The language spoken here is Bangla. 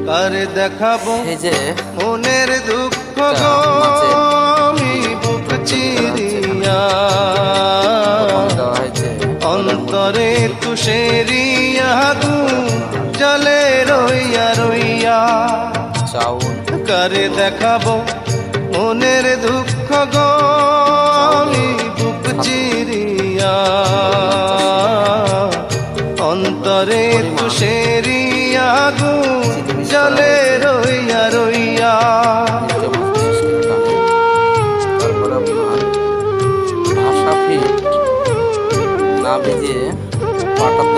কারে দেখাবো এই যে মনের দুঃখ গো আমি বুক চিরিয়া অন্তরে তুষেরিয়া আগুন জলে রইয়া রইয়া কারে দেখাবো মনের দুঃখ গো আমি বুক চিরিয়া অন্তরে তুষেরিয়া আগুন জলে রইয়া রইয়া তারপরে আপনার ভাষা ফিট না ভিজিয়ে পাটা